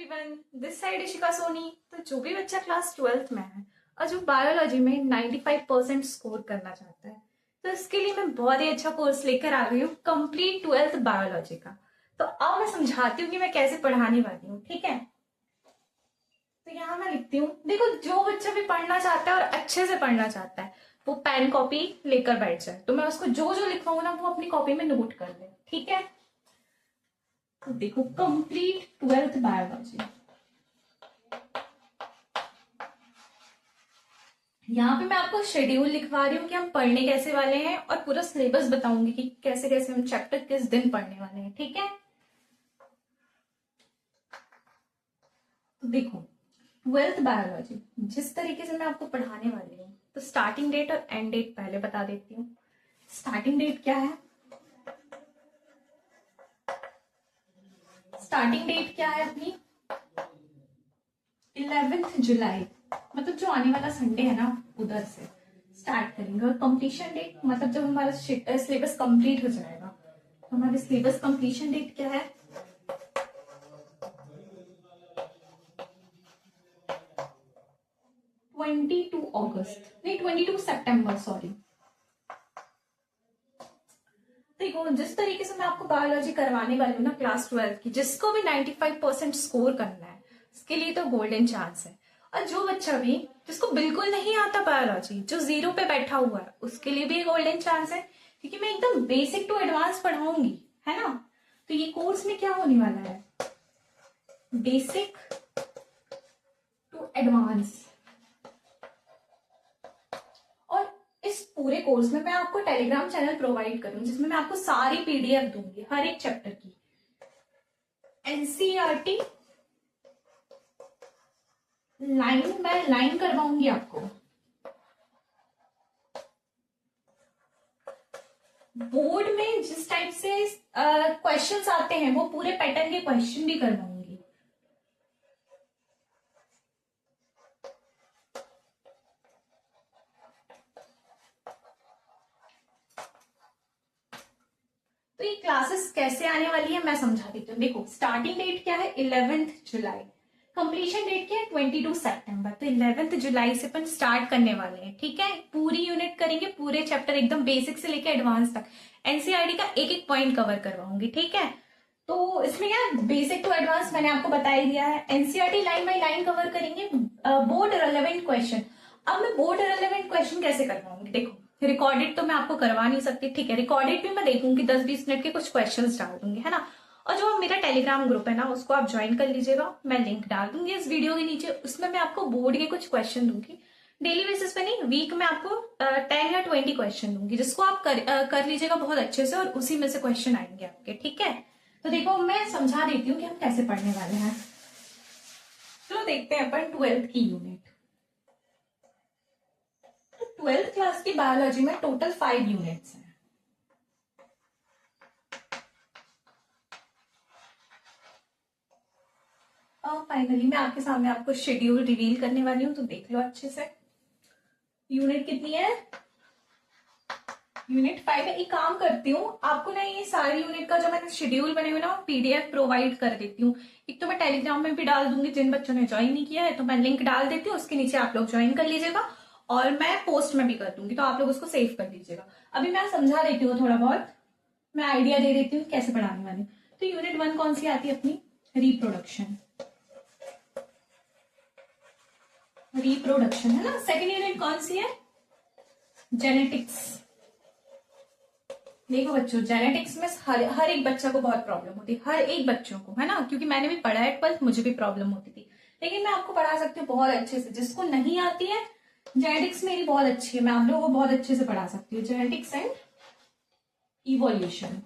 Everyone, this side Ishika Soni. तो जो भी बच्चा क्लास 12th में है और जो बायोलॉजी में 95% स्कोर करना चाहता है, तो इसके लिए मैं बहुत ही अच्छा कोर्स लेकर आ गई हूँ, कंप्लीट 12th बायोलॉजी का। तो अब मैं समझाती हूँ कि मैं कैसे पढ़ाने वाली हूँ। ठीक है, तो यहाँ मैं लिखती हूँ। देखो, जो बच्चा भी पढ़ना चाहता है और अच्छे से पढ़ना चाहता है वो पेन कॉपी लेकर बैठ जाए। तो मैं उसको जो जो लिखवाऊँ ना वो अपनी कॉपी में नोट कर ले। ठीक है, तो देखो, कंप्लीट 12th बायोलॉजी। यहाँ पे मैं आपको शेड्यूल लिखवा रही हूँ कि हम पढ़ने कैसे वाले हैं और पूरा सिलेबस बताऊंगी कि कैसे कैसे हम चैप्टर किस दिन पढ़ने वाले हैं। ठीक है, तो देखो, 12th बायोलॉजी जिस तरीके से मैं आपको पढ़ाने वाली हूँ, तो स्टार्टिंग डेट और एंड डेट पहले बता देती हूँ। स्टार्टिंग डेट क्या है? स्टार्टिंग डेट क्या है अपनी? 11th जुलाई, मतलब जो आने वाला संडे है ना, उधर से स्टार्ट करेंगे। और कंप्लीशन डेट मतलब जब हमारा सिलेबस कंप्लीट हो जाएगा। तो हमारे सिलेबस कंप्लीशन डेट क्या है? 22 अगस्त, नहीं 22 सितंबर, सॉरी। देखो, जिस तरीके से मैं आपको बायोलॉजी करवाने वाली हूँ ना क्लास 12 की, जिसको भी 95% स्कोर करना है, उसके लिए तो गोल्डन चांस है। और जो बच्चा भी जिसको बिल्कुल नहीं आता बायोलॉजी, जो जीरो पे बैठा हुआ है, उसके लिए भी गोल्डन चांस है, क्योंकि मैं एकदम बेसिक टू एडवांस पढ़ाऊंगी, है ना। तो ये कोर्स में क्या होने वाला है? Basic to advance. और इस पूरे कोर्स में मैं आपको टेलीग्राम चैनल प्रोवाइड करूंगी, जिसमें मैं आपको सारी पीडीएफ दूंगी हर एक चैप्टर की। एनसीईआरटी लाइन बाय लाइन करवाऊंगी आपको। बोर्ड में जिस टाइप से क्वेश्चंस आते हैं वो पूरे पैटर्न के क्वेश्चन भी करवाऊंगी। तो ये क्लासेस कैसे आने वाली है मैं समझा देती हूँ। देखो, स्टार्टिंग डेट क्या है? 11th जुलाई। कंप्लीशन डेट क्या है? 22 सितंबर। तो 11th जुलाई से अपन स्टार्ट करने वाले हैं। ठीक है, पूरी यूनिट करेंगे, पूरे चैप्टर एकदम बेसिक से लेके एडवांस तक। एनसीईआरटी का एक एक पॉइंट कवर करवाऊंगी। ठीक है, तो इसमें क्या बेसिक टू एडवांस मैंने आपको बता ही दिया है। NCERT line by line cover करेंगे। Board relevant question. अब मैं बोर्ड रेलेवेंट क्वेश्चन कैसे करवाऊंगी? देखो, रिकॉर्डेड तो मैं आपको करवा नहीं सकती, ठीक है। रिकॉर्डेड भी मैं देखूंगी, 10-20 मिनट के कुछ क्वेश्चंस डाल दूंगी, है ना। और जो मेरा टेलीग्राम ग्रुप है ना, उसको आप ज्वाइन कर लीजिएगा। मैं लिंक डाल दूंगी इस वीडियो के नीचे। उसमें मैं आपको बोर्ड के कुछ क्वेश्चन दूंगी, डेली बेसिस पे नहीं, वीक में आपको 10 या 20 क्वेश्चन दूंगी, जिसको आप कर लीजिएगा बहुत अच्छे से, और उसी में से क्वेश्चन आएंगे आपके। ठीक है, तो देखो, मैं समझा देती हूँ कि हम कैसे पढ़ने वाले हैं। तो देखते हैं अपन 12th की यूनिट। 12th क्लास की बायोलॉजी में टोटल 5 यूनिट्स हैं। फाइनली मैं आपके सामने आपको शेड्यूल रिवील करने वाली हूँ, तो देख लो अच्छे से। यूनिट कितनी है? यूनिट 5 है। एक काम करती हूँ, आपको ना ये सारी यूनिट का जो मैंने शेड्यूल बने हुए ना पीडीएफ प्रोवाइड कर देती हूँ। एक तो मैं टेलीग्राम में भी डाल दूंगी, जिन बच्चों ने ज्वाइन नहीं किया है तो मैं लिंक डाल देती हूँ, उसके नीचे आप लोग ज्वाइन कर लीजिएगा। और मैं पोस्ट में भी कर दूंगी, तो आप लोग उसको सेव कर लीजिएगा। अभी मैं समझा देती हूँ थोड़ा बहुत, मैं आइडिया दे देती हूँ कैसे पढ़ाने वाली। तो यूनिट 1 कौन सी आती है अपनी? रिप्रोडक्शन। रिप्रोडक्शन है ना। सेकेंड यूनिट कौन सी है? जेनेटिक्स। देखो बच्चों, जेनेटिक्स में हर एक बच्चा को बहुत प्रॉब्लम होती है, हर एक बच्चों को, है ना, क्योंकि मैंने भी पढ़ा है 12th, मुझे भी प्रॉब्लम होती थी। लेकिन मैं आपको पढ़ा सकती हूँ बहुत अच्छे से। जिसको नहीं आती है, जेनेटिक्स मेरी बहुत अच्छी है, मैं आप लोगों को बहुत अच्छे से पढ़ा सकती हूँ। Genetics and evolution.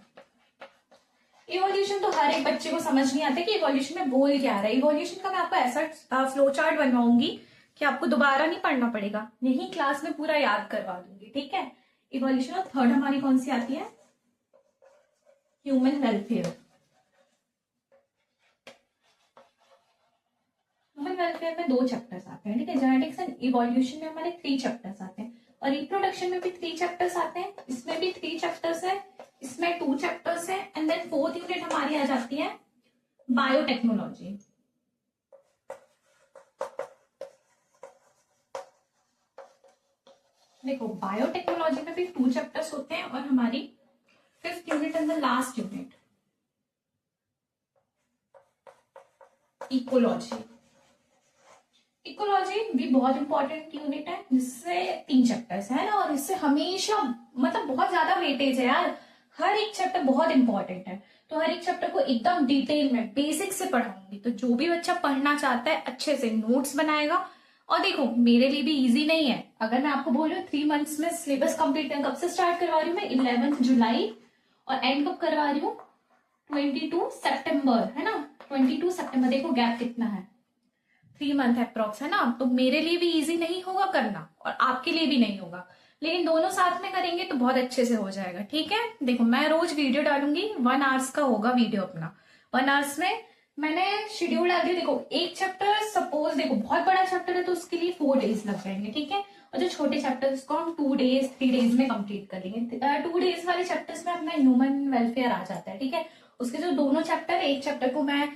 इवोल्यूशन तो हर एक बच्चे को समझ नहीं आता कि इवोल्यूशन में बोल क्या रहा है। इवोल्यूशन का मैं आपको ऐसा फ्लो चार्ट बनवाऊंगी कि आपको दोबारा नहीं पढ़ना पड़ेगा, यही क्लास में पूरा याद करवा दूंगी। ठीक है, इवोल्यूशन। और थर्ड हमारी कौन सी आती है? Human welfare. ह्यूमन वेलफेयर में 2 चैप्टर्स आते हैं। ठीक है, जेनेटिक्स एंड इवोल्यूशन में हमारे 3 चैप्टर्स आते हैं, और रिप्रोडक्शन में भी 3 चैप्टर्स आते हैं। इसमें भी 3 चैप्टर्स है, इसमें 2 चैप्टर्स है। एंड देन 4th यूनिट हमारी आ जाती है बायोटेक्नोलॉजी। देखो बायोटेक्नोलॉजी में भी 2 चैप्टर्स होते हैं और हमारी 5th unit and the last unit ecology. Ecology भी बहुत इंपॉर्टेंट यूनिट है जिससे 3 चैप्टर्स है ना, और इससे हमेशा मतलब बहुत ज्यादा वेटेज है यार, हर एक चैप्टर बहुत इंपॉर्टेंट है। तो हर एक चैप्टर को एकदम डिटेल में बेसिक से पढ़ाऊंगी, तो जो भी बच्चा पढ़ना चाहता है अच्छे से नोट्स बनाएगा। और देखो मेरे लिए भी इजी नहीं है, अगर मैं आपको बोल रही हूँ 3 मंथ्स में सिलेबस कंप्लीट है, कब से स्टार्ट करवा रही हूँ मैं 11 जुलाई और एंड कब करवा रही हूँ 22 सितंबर, है ना। 22 सितंबर, देखो गैप कितना है, 3 मंथ अप्रोक्स, है ना। तो मेरे लिए भी इजी नहीं होगा करना और आपके लिए भी नहीं होगा, लेकिन दोनों साथ में करेंगे तो बहुत अच्छे से हो जाएगा, ठीक है। देखो मैं रोज वीडियो डालूंगी, 1 आवर्स का होगा वीडियो अपना। 1 आवर्स में मैंने शेड्यूल डाल दिया। देखो एक चैप्टर सपोज, देखो बहुत बड़ा चैप्टर है तो उसके लिए 4 डेज लग जाएंगे, ठीक है। और जो छोटे चैप्टर्स को हम 2 डेज 3 डेज में कंप्लीट कर लेंगे। 2 डेज वाले चैप्टर्स में अपना ह्यूमन वेलफेयर आ जाता है, ठीक है। उसके जो दोनों चैप्टर, एक चैप्टर को मैं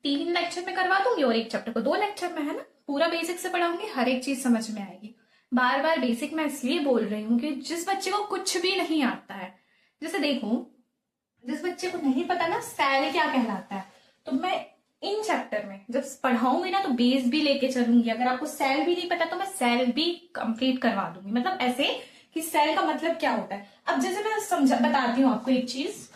3 लेक्चर में करवा दूंगी और एक चैप्टर को 2 लेक्चर में, है ना। पूरा बेसिक से पढ़ाऊंगी, हर एक चीज समझ में आएगी। बार बार बेसिक मैं इसलिए बोल रही हूँ कि जिस बच्चे को कुछ भी नहीं आता है, जैसे देखो जिस बच्चे को नहीं पता ना सेल क्या कहलाता है, तो मैं इन चैप्टर में जब पढ़ाऊंगी ना तो बेस भी लेके चलूंगी। अगर आपको सेल भी नहीं पता तो मैं सेल भी कंप्लीट करवा दूंगी, मतलब ऐसे कि सेल का मतलब क्या होता है। अब जैसे मैं समझा बताती हूँ आपको एक चीज,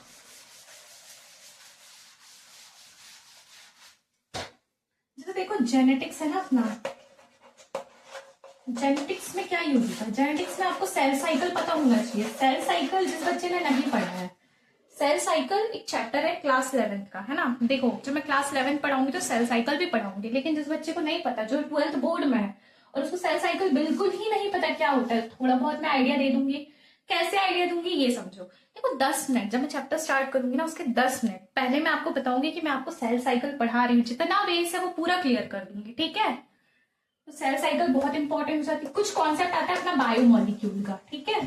जैसे देखो जेनेटिक्स है ना अपना, जेनेटिक्स में क्या यूज होता है, जेनेटिक्स में आपको सेल साइकिल पता होना चाहिए। सेल साइकिल जिस बच्चे ने नहीं पढ़ा है, सेल साइकिल एक चैप्टर है क्लास 11 का, है ना। देखो जब मैं क्लास 11 पढ़ाऊंगी तो सेल साइकिल भी पढ़ाऊंगी, लेकिन जिस बच्चे को नहीं पता, जो 12th बोर्ड में है और उसको सेल साइकिल बिल्कुल ही नहीं पता क्या होता है, थोड़ा बहुत मैं आइडिया दे दूंगी। कैसे आइडिया दूंगी ये समझो। देखो 10 मिनट जब मैं चैप्टर स्टार्ट करूंगी ना, उसके 10 मिनट पहले मैं आपको बताऊंगी कि मैं आपको सेल साइकिल पढ़ा रही हूँ, जितना बेस है वो पूरा क्लियर कर दूंगी, ठीक है। तो सेल साइकिल बहुत इंपॉर्टेंट हो जाती है। कुछ कॉन्सेप्ट आता है अपना बायोमोलिक्यूल का, ठीक है।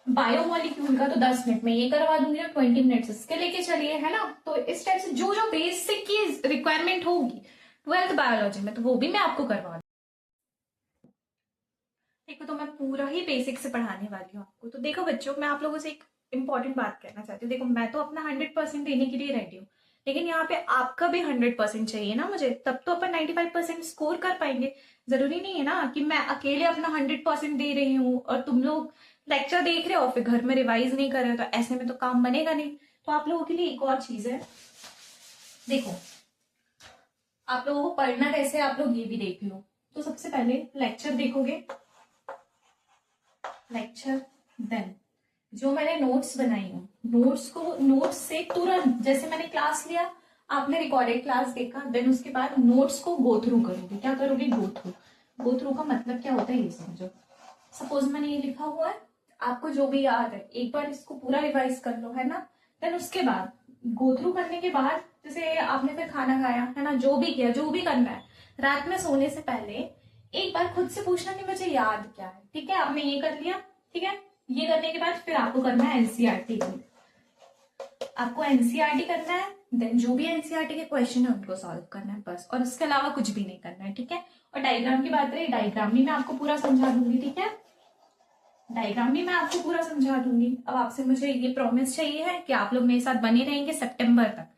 बायोमोलिक्यूल का तो 10 मिनट में ये करवा दूंगी ना, 20 मिनट इसके लेके चलिए, है ना। तो इस टाइप से जो जो बेसिक की रिक्वायरमेंट होगी 12th बायोलॉजी में, तो वो भी मैं आपको करवा दूँ। देखो तो मैं पूरा ही बेसिक से पढ़ाने वाली हूँ आपको। तो देखो बच्चों, मैं आप लोगों से एक इंपॉर्टेंट बात कहना चाहती हूँ। देखो मैं तो अपना 100% देने के लिए रेडी हूँ, लेकिन यहाँ पे आपका भी 100% चाहिए ना मुझे, तब तो अपन 95% स्कोर कर पाएंगे। जरूरी नहीं है ना कि मैं अकेले अपना 100% दे रही हूँ और तुम लोग लेक्चर देख रहे हो फिर घर में रिवाइज नहीं कर रहे हो, तो ऐसे में तो काम बनेगा नहीं। तो आप लोगों के लिए एक और चीज है, देखो आप लोगों को पढ़ना कैसे आप लोग ये भी देख लो। तो सबसे पहले लेक्चर देखोगे, लेक्चर देन जो मैंने नोट्स बनाई हूँ, नोट्स को नोट्स से तुरंत जैसे मैंने क्लास लिया, आपने रिकॉर्डेड क्लास देखा, देन उसके बाद नोट्स को गो थ्रू करोगे। क्या करोगे? Go through. गो थ्रू का मतलब क्या होता है ये समझो। सपोज मैंने ये लिखा हुआ है, आपको जो भी याद है एक बार इसको पूरा रिवाइज कर लो, है ना। देन उसके बाद गो थ्रू करने के बाद जैसे आपने फिर खाना खाया, है ना, जो भी किया, जो भी करना है, रात में सोने से पहले एक बार खुद से पूछना कि मुझे याद क्या है, ठीक है। आपने ये कर लिया, ठीक है। ये करने के बाद फिर आपको करना है एनसीईआरटी। आपको एनसीईआरटी करना है, देन जो भी एनसीईआरटी के क्वेश्चन है उनको सॉल्व करना है बस, और उसके अलावा कुछ भी नहीं करना है, ठीक है। और डायग्राम की बात रही, डायग्राम भी मैं आपको पूरा समझा दूंगी, ठीक है। डायग्राम भी मैं आपको पूरा समझा दूंगी। अब आपसे मुझे ये प्रॉमिस चाहिए है कि आप लोग मेरे साथ बने रहेंगे सितंबर तक।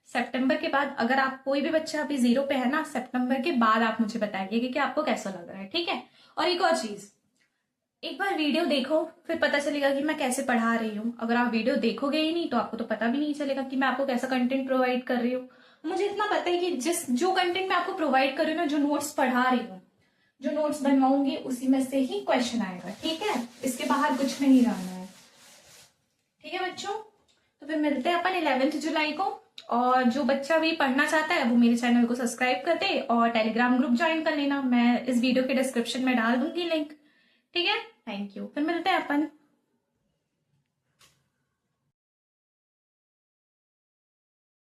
सितंबर के बाद अगर आप कोई भी बच्चा अभी 0 पे है ना, सितंबर के बाद आप मुझे बताइए कि आपको कैसा लग रहा है, ठीक है। और एक और चीज, एक बार वीडियो देखो फिर पता चलेगा कि मैं कैसे पढ़ा रही हूँ। अगर आप वीडियो देखोगे ही नहीं तो आपको तो पता भी नहीं चलेगा कि मैं आपको कैसा कंटेंट प्रोवाइड कर रही हूँ। मुझे इतना पता है कि जो कंटेंट मैं आपको प्रोवाइड कर रही हूँ ना, जो नोट्स पढ़ा रही हूँ, जो नोट्स बनवाऊंगी उसी में से ही क्वेश्चन आएगा, ठीक है। इसके बाहर कुछ नहीं रहना है, ठीक है बच्चों। तो फिर मिलते हैं अपन 11 जुलाई को। और जो बच्चा भी पढ़ना चाहता है वो मेरे चैनल को सब्सक्राइब कर दे और टेलीग्राम ग्रुप ज्वाइन कर लेना। मैं इस वीडियो के डिस्क्रिप्शन में डाल दूंगी लिंक, ठीक है। थैंक यू, फिर मिलते हैं अपन।